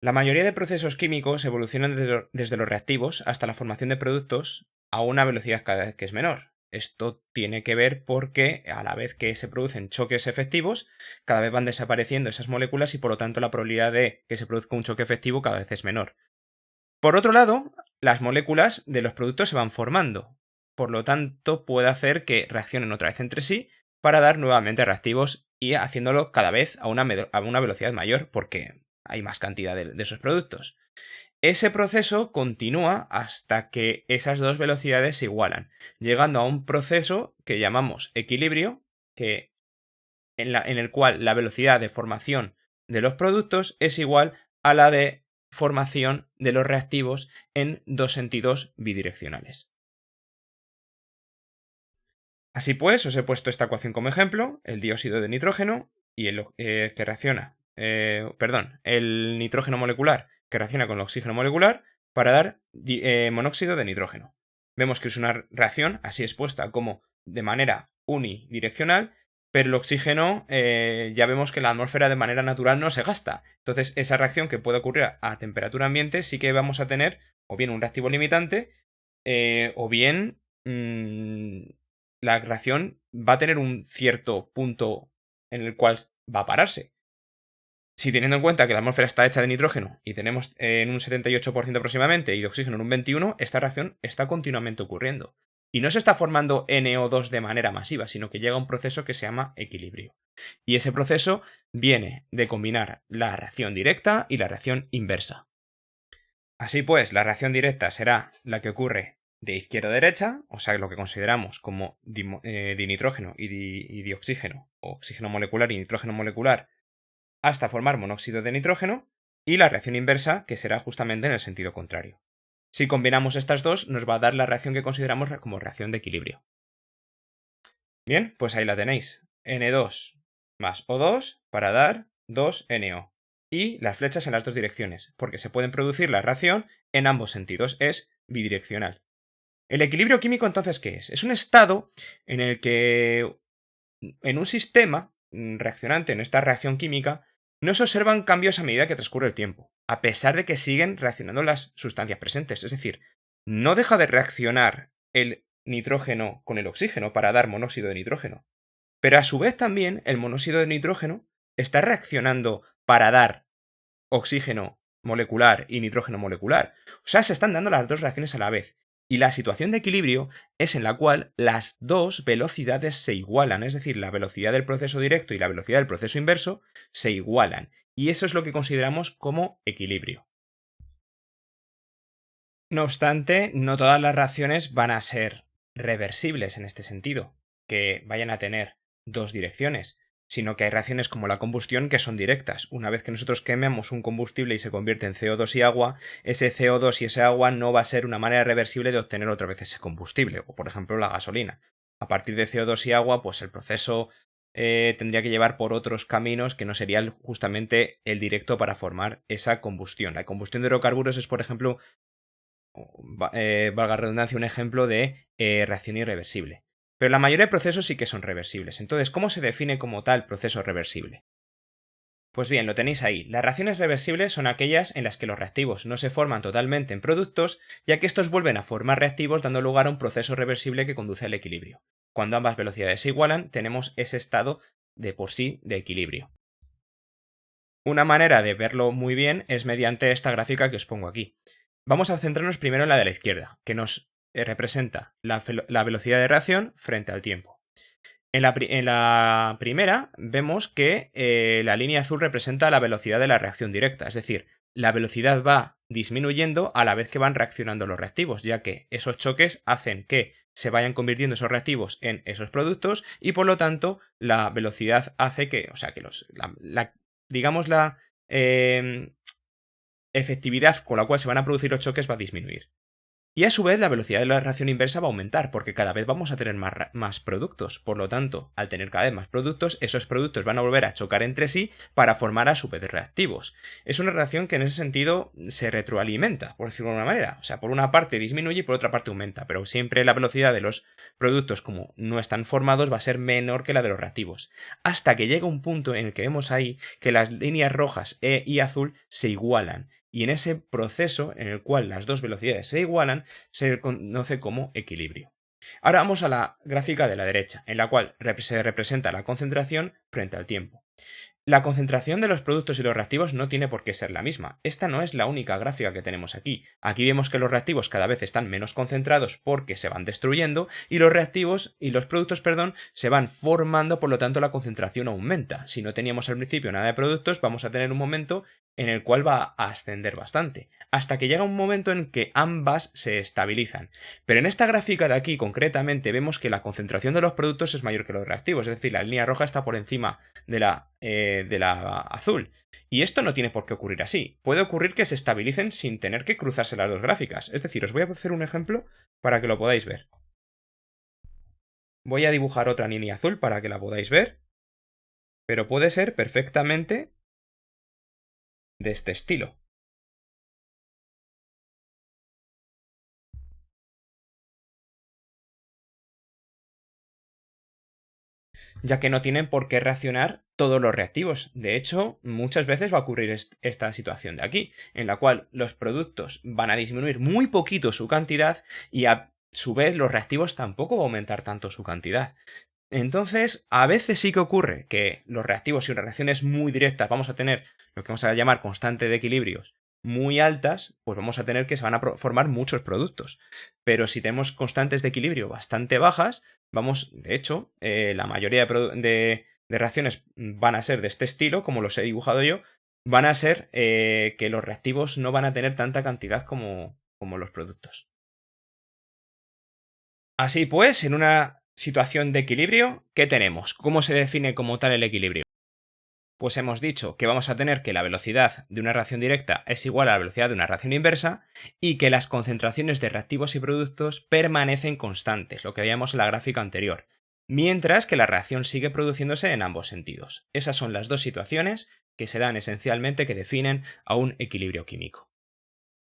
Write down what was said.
La mayoría de procesos químicos evolucionan desde los reactivos hasta la formación de productos a una velocidad cada vez que es menor. Esto tiene que ver porque a la vez que se producen choques efectivos, cada vez van desapareciendo esas moléculas y por lo tanto la probabilidad de que se produzca un choque efectivo cada vez es menor. Por otro lado, las moléculas de los productos se van formando. Por lo tanto, puede hacer que reaccionen otra vez entre sí para dar nuevamente reactivos y haciéndolo cada vez a una velocidad mayor porque hay más cantidad de esos productos. Ese proceso continúa hasta que esas dos velocidades se igualan, llegando a un proceso que llamamos equilibrio, en el cual la velocidad de formación de los productos es igual a la de formación de los reactivos en dos sentidos bidireccionales. Así pues, os he puesto esta ecuación como ejemplo, el dióxido de nitrógeno y el que reacciona, el nitrógeno molecular que reacciona con el oxígeno molecular para dar monóxido de nitrógeno. Vemos que es una reacción así expuesta como de manera unidireccional, pero el oxígeno ya vemos que en la atmósfera de manera natural no se gasta. Entonces, esa reacción que puede ocurrir a temperatura ambiente sí que vamos a tener o bien un reactivo limitante o bien la reacción va a tener un cierto punto en el cual va a pararse. Si teniendo en cuenta que la atmósfera está hecha de nitrógeno y tenemos en un 78% aproximadamente y de oxígeno en un 21%, esta reacción está continuamente ocurriendo. Y no se está formando NO2 de manera masiva, sino que llega a un proceso que se llama equilibrio. Y ese proceso viene de combinar la reacción directa y la reacción inversa. Así pues, la reacción directa será la que ocurre de izquierda a derecha, o sea, lo que consideramos como dinitrógeno y dioxígeno, o oxígeno molecular y nitrógeno molecular, hasta formar monóxido de nitrógeno, y la reacción inversa, que será justamente en el sentido contrario. Si combinamos estas dos, nos va a dar la reacción que consideramos como reacción de equilibrio. Bien, pues ahí la tenéis. N2 más O2 para dar 2NO. Y las flechas en las dos direcciones, porque se pueden producir la reacción en ambos sentidos, es bidireccional. ¿El equilibrio químico entonces qué es? Es un estado en el que en un sistema reaccionante, en esta reacción química, no se observan cambios a medida que transcurre el tiempo, a pesar de que siguen reaccionando las sustancias presentes. Es decir, no deja de reaccionar el nitrógeno con el oxígeno para dar monóxido de nitrógeno. Pero a su vez también el monóxido de nitrógeno está reaccionando para dar oxígeno molecular y nitrógeno molecular. O sea, se están dando las dos reacciones a la vez. Y la situación de equilibrio es en la cual las dos velocidades se igualan, es decir, la velocidad del proceso directo y la velocidad del proceso inverso se igualan. Y eso es lo que consideramos como equilibrio. No obstante, no todas las reacciones van a ser reversibles en este sentido, que vayan a tener dos direcciones, sino que hay reacciones como la combustión que son directas. Una vez que nosotros quememos un combustible y se convierte en CO2 y agua, ese CO2 y ese agua no va a ser una manera reversible de obtener otra vez ese combustible, o por ejemplo la gasolina. A partir de CO2 y agua, pues el proceso tendría que llevar por otros caminos que no sería justamente el directo para formar esa combustión. La combustión de hidrocarburos es, por ejemplo, valga la redundancia, un ejemplo de reacción irreversible. Pero la mayoría de procesos sí que son reversibles. Entonces, ¿cómo se define como tal proceso reversible? Pues bien, lo tenéis ahí. Las reacciones reversibles son aquellas en las que los reactivos no se forman totalmente en productos, ya que estos vuelven a formar reactivos dando lugar a un proceso reversible que conduce al equilibrio. Cuando ambas velocidades se igualan, tenemos ese estado de por sí de equilibrio. Una manera de verlo muy bien es mediante esta gráfica que os pongo aquí. Vamos a centrarnos primero en la de la izquierda, que nos representa la velocidad de reacción frente al tiempo. En la primera vemos que la línea azul representa la velocidad de la reacción directa, es decir, la velocidad va disminuyendo a la vez que van reaccionando los reactivos, ya que esos choques hacen que se vayan convirtiendo esos reactivos en esos productos y por lo tanto la velocidad hace que, o sea, que digamos la efectividad con la cual se van a producir los choques va a disminuir. Y a su vez la velocidad de la reacción inversa va a aumentar porque cada vez vamos a tener más productos. Por lo tanto, al tener cada vez más productos, esos productos van a volver a chocar entre sí para formar a su vez reactivos. Es una reacción que en ese sentido se retroalimenta, por decirlo de alguna manera. O sea, por una parte disminuye y por otra parte aumenta, pero siempre la velocidad de los productos, como no están formados, va a ser menor que la de los reactivos. Hasta que llega un punto en el que vemos ahí que las líneas rojas E y azul se igualan. Y en ese proceso en el cual las dos velocidades se igualan, se conoce como equilibrio. Ahora vamos a la gráfica de la derecha, en la cual se representa la concentración frente al tiempo. La concentración de los productos y los reactivos no tiene por qué ser la misma. Esta no es la única gráfica que tenemos aquí. Aquí vemos que los reactivos cada vez están menos concentrados porque se van destruyendo y los reactivos y los productos, perdón, se van formando, por lo tanto la concentración aumenta. Si no teníamos al principio nada de productos, vamos a tener un momento en el cual va a ascender bastante, hasta que llega un momento en que ambas se estabilizan. Pero en esta gráfica de aquí concretamente vemos que la concentración de los productos es mayor que los reactivos, es decir, la línea roja está por encima de la azul. Y esto no tiene por qué ocurrir así. Puede ocurrir que se estabilicen sin tener que cruzarse las dos gráficas. Es decir, os voy a hacer un ejemplo para que lo podáis ver. Voy a dibujar otra línea azul para que la podáis ver, pero puede ser perfectamente de este estilo. Ya que no tienen por qué reaccionar todos los reactivos. De hecho, muchas veces va a ocurrir esta situación de aquí, en la cual los productos van a disminuir muy poquito su cantidad y a su vez los reactivos tampoco va a aumentar tanto su cantidad. Entonces, a veces sí que ocurre que los reactivos y reacciones muy directas vamos a tener lo que vamos a llamar constante de equilibrios muy altas, pues vamos a tener que se van a formar muchos productos. Pero si tenemos constantes de equilibrio bastante bajas, vamos, de hecho, la mayoría de reacciones van a ser de este estilo, como los he dibujado yo, van a ser que los reactivos no van a tener tanta cantidad como los productos. Así pues, en una situación de equilibrio, ¿qué tenemos? ¿Cómo se define como tal el equilibrio? Pues hemos dicho que vamos a tener que la velocidad de una reacción directa es igual a la velocidad de una reacción inversa y que las concentraciones de reactivos y productos permanecen constantes, lo que veíamos en la gráfica anterior, mientras que la reacción sigue produciéndose en ambos sentidos. Esas son las dos situaciones que se dan esencialmente que definen a un equilibrio químico.